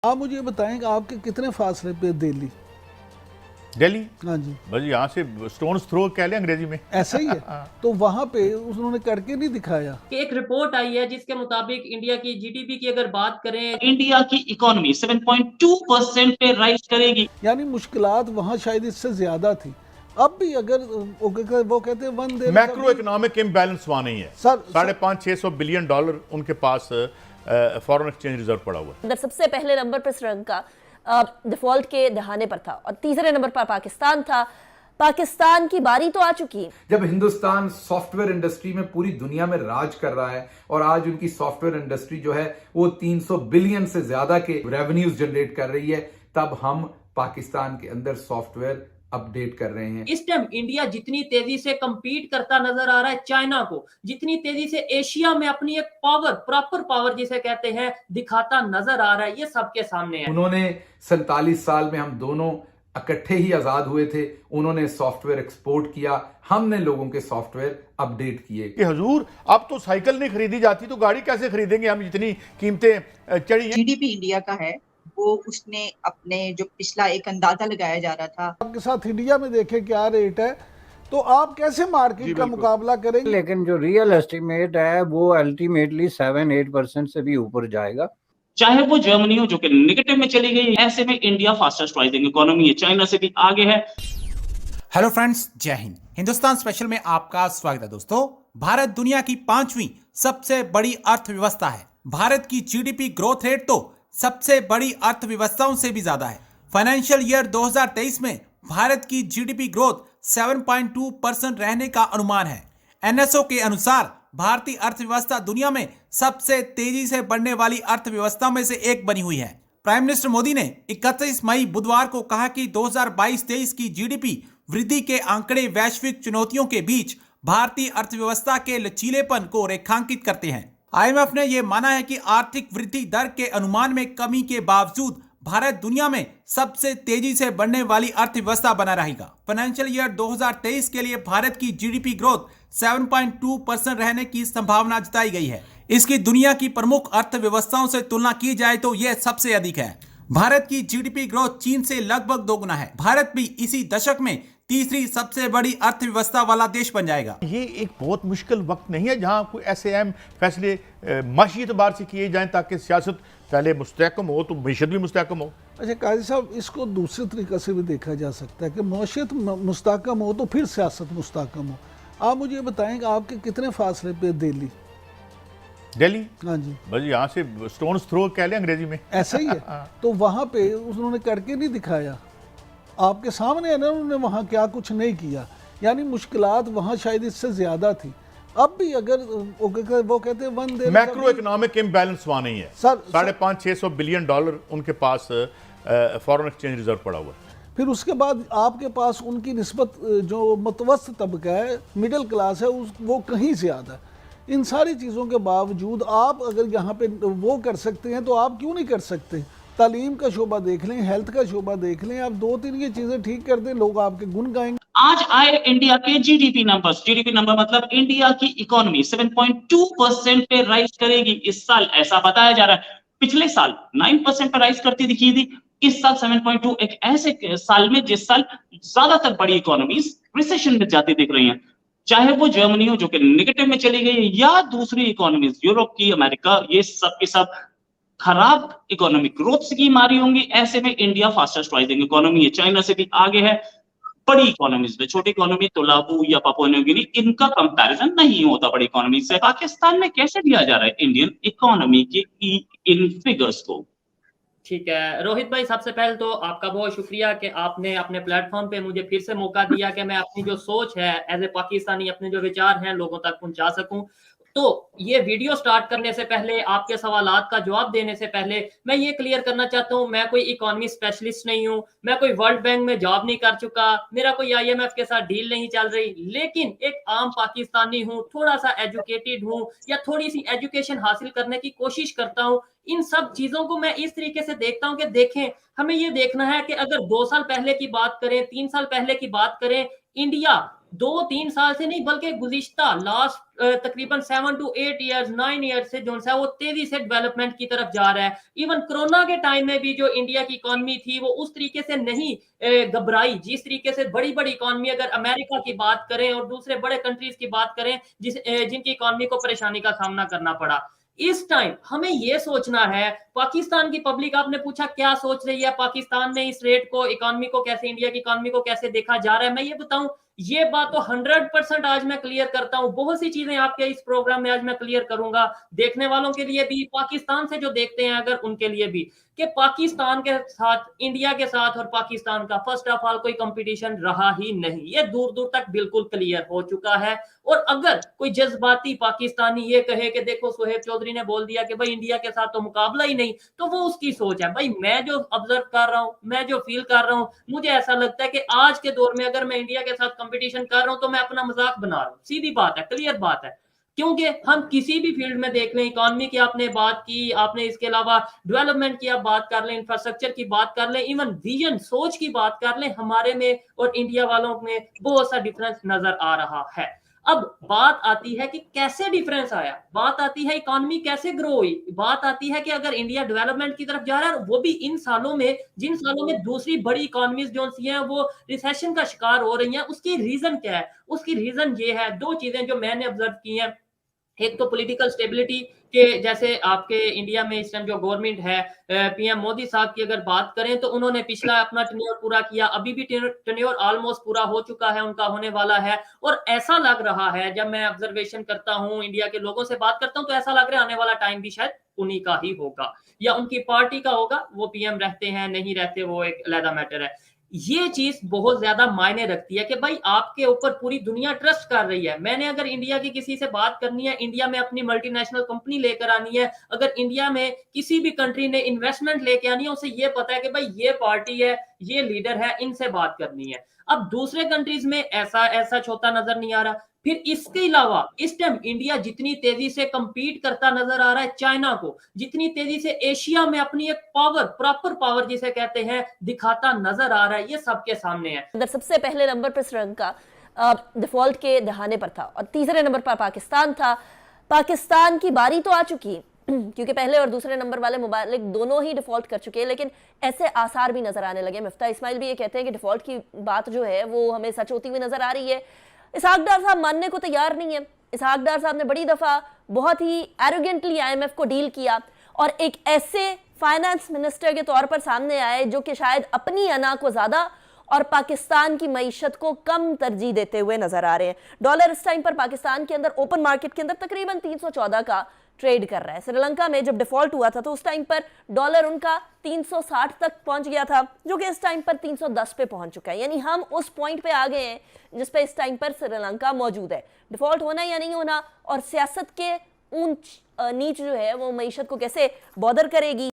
आप मुझे ये बताएं कि आपके कितने फासले पे दिल्ली? दिल्ली हाँ जी, बस यहाँ से स्टोन्स थ्रो कह लें अंग्रेजी में। ऐसा ही है। तो वहां पे उन्होंने करके नहीं दिखाया। कि एक रिपोर्ट आई है जिसके मुताबिक इंडिया की जीडीपी की अगर बात करें, इंडिया की इकोनॉमी 7.2% पे राइज करेगी। यानी मुश्किलात वहां शायद इससे ज्यादा थी। अब भी अगर वो कहते हैं one there macro economic imbalance वहाँ नहीं है। सर 550-600 बिलियन डॉलर उनके पास फॉरेन एक्सचेंज रिजर्व पड़ा हुआ है। अंदर सबसे पहले नंबर पर श्रीलंका डिफॉल्ट के दहाने पर था और तीसरे नंबर पर पाकिस्तान था। पाकिस्तान की बारी तो आ चुकी है। जब हिंदुस्तान सॉफ्टवेयर इंडस्ट्री में पूरी दुनिया में राज कर रहा है और आज उनकी सॉफ्टवेयर इंडस्ट्री जो है वो 300 बिलियन से ज्यादा के रेवेन्यूज जनरेट कर रही है, तब हम पाकिस्तान के अंदर सॉफ्टवेयर अपडेट कर रहे हैं। इस टाइम इंडिया जितनी तेजी से compete करता नजर आ रहा है चाइना को, जितनी तेजी से एशिया में अपनी एक पावर, प्रॉपर पावर जिसे कहते हैं, दिखाता नजर आ रहा है, ये सबके सामने है। उन्होंने 47 साल में हम दोनों इकट्ठे ही आजाद हुए थे। उन्होंने सॉफ्टवेयर एक्सपोर्ट किया, हमने लोगों के सॉफ्टवेयर अपडेट किए। कि हुजूर अब तो साइकिल नहीं खरीदी जाती तो गाड़ी कैसे खरीदेंगे हम, जितनी कीमतें चढ़ी हैं। जीडीपी इंडिया का है वो उसने अपने जो पिछला एक अंदाजा लगाया जा रहा था, आपके साथ इंडिया में देखें क्या रेट है, तो आप कैसे मार्केट का मुकाबला करेंगे? लेकिन जो रियल एस्टिमेट है वो अल्टीमेटली 7-8% से भी ऊपर जाएगा। चाहे वो जर्मनी हो जो कि नेगेटिव में चली गई, ऐसे में इंडिया फास्टेस्ट राइजिंग इकोनॉमी है, चाइना से भी आगे है। हेलो फ्रेंड्स, जय हिंद। हिंदुस्तान स्पेशल में आपका स्वागत है। दोस्तों, भारत दुनिया की 5वीं सबसे बड़ी अर्थव्यवस्था है। भारत की जीडीपी ग्रोथ रेट तो सबसे बड़ी अर्थव्यवस्थाओं से भी ज्यादा है। फाइनेंशियल ईयर 2023 में भारत की जीडीपी ग्रोथ 7.2% रहने का अनुमान है। एनएसओ के अनुसार भारतीय अर्थव्यवस्था दुनिया में सबसे तेजी से बढ़ने वाली अर्थव्यवस्था में से एक बनी हुई है। प्राइम मिनिस्टर मोदी ने 31 मई बुधवार को कहा कि 2022-23 की जीडीपी वृद्धि के आंकड़े वैश्विक चुनौतियों के बीच भारतीय अर्थव्यवस्था के लचीलेपन को रेखांकित करते हैं। आईएमएफ ने यह माना है कि आर्थिक वृद्धि दर के अनुमान में कमी के बावजूद भारत दुनिया में सबसे तेजी से बढ़ने वाली अर्थव्यवस्था बना रहेगा। फाइनेंशियल ईयर 2023 के लिए भारत की जीडीपी ग्रोथ 7.2% रहने की संभावना जताई गई है। इसकी दुनिया की प्रमुख अर्थव्यवस्थाओं से तुलना की जाए तो यह सबसे अधिक है। भारत की जीडीपी ग्रोथ चीन से लगभग दोगुना है। भारत भी इसी दशक में तीसरी सबसे बड़ी अर्थव्यवस्था वाला देश बन जाएगा। ये एक बहुत मुश्किल वक्त नहीं है जहां कोई ऐसे अहम फैसले माशी एतबार से किए जाएं ताकि सियासत पहले मुस्तहकम हो तो मीशत भी मुस्तहकम हो। अच्छा काजी साहब, इसको दूसरे तरीके से भी देखा जा सकता है कि मौशियत मुस्तहकम हो तो फिर सियासत मुस्तहकम हो। आप मुझे ये बताएं कि आपके कितने फासले पे दिल्ली? दिल्ली हाँ जी, बस यहाँ से स्टोन्स थ्रो कह लें अंग्रेजी में। ऐसा ही है। तो वहां पे उन्होंने करके नहीं दिखाया। आपके सामने है ना, उन्होंने वहां क्या कुछ नहीं किया। यानी मुश्किलात वहां शायद इससे ज्यादा थी। अब भी अगर वो कहते हैं one there macro economic imbalance वहाँ नहीं है। सर 550-600 बिलियन डॉलर उनके पास फॉरेन एक्सचेंज रिजर्व पड़ा हुआ है। फिर उसके बाद आपके पास उनकी निस्बत जो मतवस्त तबका है, मिडिल क्लास है, वो कहीं ज़्यादा है। इन सारी चीज़ों के बावजूद आप अगर यहाँ पे वो कर सकते हैं तो आप क्यों नहीं कर सकते? तालीम का शोबा देख लें, हेल्थ का शोबा देख लें, आप 2-3 ये चीज़ें ठीक कर दें, लोग आपके गुण गाएंगे। आज आए इंडिया के जीडीपी नंबर्स। जीडीपी नंबर मतलब इंडिया की इकोनॉमी 7.2% पे राइज करेगी इस साल, ऐसा बताया जा रहा है। पिछले साल 9% पे राइज करती दिखी थी, इस साल 7.2, एक ऐसे साल में जिस साल ज्यादातर बड़ी इकोनॉमीज रिसेशन में जाती दिख रही हैं। चाहे वो जर्मनी हो जो कि नेगेटिव में चली गई है, या दूसरी इकोनॉमीज यूरोप की, अमेरिका, ये सब के सब खराब इकोनॉमिक ग्रोथ स्कीम आ रही होंगी। ऐसे में इंडिया फास्टेस्ट राइजिंग इकोनॉमी है, चाइना से भी आगे है। बड़ी इकोनॉमीज में, छोटी इकोनॉमी तोलाबू या पापुआ न्यू गिनी, इनका कंपैरिजन नहीं होता बड़ी इकोनॉमी से। पाकिस्तान में कैसे दिया जा रहा है इंडियन इकोनॉमी की इन फिगर्स को? ठीक है रोहित भाई, सबसे पहले तो आपका बहुत शुक्रिया कि आपने अपने प्लेटफॉर्म पे मुझे फिर से मौका दिया कि मैं अपनी जो सोच है एज ए पाकिस्तानी, अपने जो विचार हैं लोगों तक पहुंचा सकूं। तो ये वीडियो स्टार्ट करने से पहले, आपके सवालात का जवाब देने से पहले, मैं ये क्लियर करना चाहता हूँ, मैं कोई इकोनॉमी स्पेशलिस्ट नहीं हूँ, मैं कोई वर्ल्ड बैंक में जॉब नहीं कर चुका, मेरा कोई आईएमएफ के साथ डील नहीं चल रही, लेकिन एक आम पाकिस्तानी हूँ, थोड़ा सा एजुकेटेड हूँ या थोड़ी सी एजुकेशन हासिल करने की कोशिश करता हूँ। इन सब चीजों को मैं इस तरीके से देखता हूँ कि देखें, हमें ये देखना है कि अगर 2 साल पहले की बात करें, 3 साल पहले की बात करें, इंडिया 2-3 साल से नहीं बल्कि गुज़िश्ता लास्ट तकरीबन 7 to 8 ईयर्स 9 ईयर्स से जो है वो तेजी से डेवलपमेंट की तरफ जा रहा है। इवन कोरोना के टाइम में भी जो इंडिया की इकोनॉमी थी वो उस तरीके से नहीं घबराई जिस तरीके से बड़ी बड़ी इकोनॉमी, अगर अमेरिका की बात करें और दूसरे बड़े कंट्रीज की बात करें जिनकी इकोनॉमी को परेशानी का सामना करना पड़ा। इस टाइम हमें यह सोचना है, पाकिस्तान की पब्लिक, आपने पूछा क्या सोच रही है पाकिस्तान में इस रेट को, इकोनॉमी को कैसे, इंडिया की इकोनॉमी को कैसे देखा जा रहा है। मैं ये बताऊं, ये बात तो 100% आज मैं क्लियर करता हूं। बहुत सी चीजें आपके इस प्रोग्राम में आज मैं क्लियर करूंगा, देखने वालों के लिए भी, पाकिस्तान से जो देखते हैं अगर उनके लिए भी, कि पाकिस्तान के साथ, इंडिया के साथ और पाकिस्तान का फर्स्ट ऑफ ऑल कोई कंपटीशन रहा ही नहीं। ये दूर दूर तक बिल्कुल क्लियर हो चुका है। और अगर कोई जज्बाती पाकिस्तानी ये कहे कि देखो सुहेब चौधरी ने बोल दिया कि भाई इंडिया के साथ तो मुकाबला ही नहीं, तो वो उसकी सोच है। भाई मैं जो ऑब्जर्व कर रहा हूं, मैं जो फील कर रहा हूं, मुझे ऐसा लगता है कि आज के दौर में अगर मैं इंडिया के साथ कंपटीशन कर रहा हूं तो मैं अपना मजाक बना रहा हूं। सीधी बात है, क्लियर बात है। क्योंकि हम किसी भी फील्ड में देख लें, इकोनॉमी की आपने बात की, आपने इसके अलावा डेवलपमेंट की आप बात कर लें, इंफ्रास्ट्रक्चर की बात कर लें, इवन विजन, सोच की बात कर लें, हमारे में और इंडिया वालों में बहुत सा डिफरेंस नजर आ रहा है। अब बात आती है कि कैसे डिफरेंस आया, बात आती है इकोनॉमी कैसे ग्रो हुई, बात आती है कि अगर इंडिया डेवलपमेंट की तरफ जा रहा है, वो भी इन सालों में, जिन सालों में दूसरी बड़ी इकोनॉमीज जो सी हैं वो रिसेशन का शिकार हो रही हैं, उसकी रीजन क्या है? उसकी रीजन ये है, दो चीजें जो मैंने ऑब्जर्व की हैं। एक तो पॉलिटिकल स्टेबिलिटी के, जैसे आपके इंडिया में इस टाइम जो गवर्नमेंट है, पीएम मोदी साहब की अगर बात करें तो उन्होंने पिछला अपना टेन्योर पूरा किया, अभी भी टेन्योर ऑलमोस्ट पूरा हो चुका है, उनका होने वाला है। और ऐसा लग रहा है, जब मैं ऑब्जर्वेशन करता हूं, इंडिया के लोगों से बात करता हूं, तो ऐसा लग रहा है आने वाला टाइम भी शायद उन्हीं का ही होगा या उनकी पार्टी का होगा। वो पीएम रहते हैं नहीं रहते वो एक अलग मैटर है। ये चीज बहुत ज्यादा मायने रखती है कि भाई आपके ऊपर पूरी दुनिया ट्रस्ट कर रही है। मैंने अगर इंडिया की किसी से बात करनी है, इंडिया में अपनी मल्टीनेशनल कंपनी लेकर आनी है, अगर इंडिया में किसी भी कंट्री ने इन्वेस्टमेंट लेके आनी है, उसे ये पता है कि भाई ये पार्टी है, ये लीडर है, इनसे बात करनी है। अब दूसरे कंट्रीज में ऐसा होता नजर नहीं आ रहा। फिर इसके अलावा इस टाइम इंडिया जितनी तेजी से कंपीट करता नजर आ रहा है चाइना को, जितनी तेजी से एशिया में अपनी एक पावर, प्रॉपर पावर जिसे कहते हैं, दिखाता नजर आ रहा है, ये सबके सामने है। सबसे पहले नंबर पर श्रीलंका डिफॉल्ट के दहाने पर था और तीसरे नंबर पर पाकिस्तान था। पाकिस्तान की बारी तो आ चुकी क्योंकि पहले और दूसरे नंबर वाले मुबालिक दोनों ही डिफॉल्ट कर चुके हैं, लेकिन ऐसे आसार भी नजर आने लगे। मिफ्ता इस्माइल भी ये कहते हैं कि डिफॉल्ट की बात जो है वो हमें सच होती हुई नजर आ रही है। इसहाक डार साहब मानने को तैयार नहीं है। इसहाक डार साहब ने बड़ी दफा बहुत ही एरोगेंटली आईएमएफ को डील किया और एक ऐसे फाइनेंस मिनिस्टर के तौर पर सामने आए जो कि शायद अपनी अना को ज्यादा और पाकिस्तान की मईशत को कम तरजीह देते हुए नजर आ रहे हैं। डॉलर इस टाइम पर पाकिस्तान के अंदर ओपन मार्केट के अंदर तकरीबन 314 का ट्रेड कर रहा है। श्रीलंका में जब डिफॉल्ट हुआ था तो उस टाइम पर डॉलर उनका 360 तक पहुंच गया था, जो कि इस टाइम पर 310 पे पहुंच चुका है। यानी हम उस पॉइंट पे आ गए हैं जिस पे इस टाइम पर श्रीलंका मौजूद है। डिफॉल्ट होना या नहीं होना और सियासत के ऊंच नीच जो है वो मईशत को कैसे बॉदर करेगी,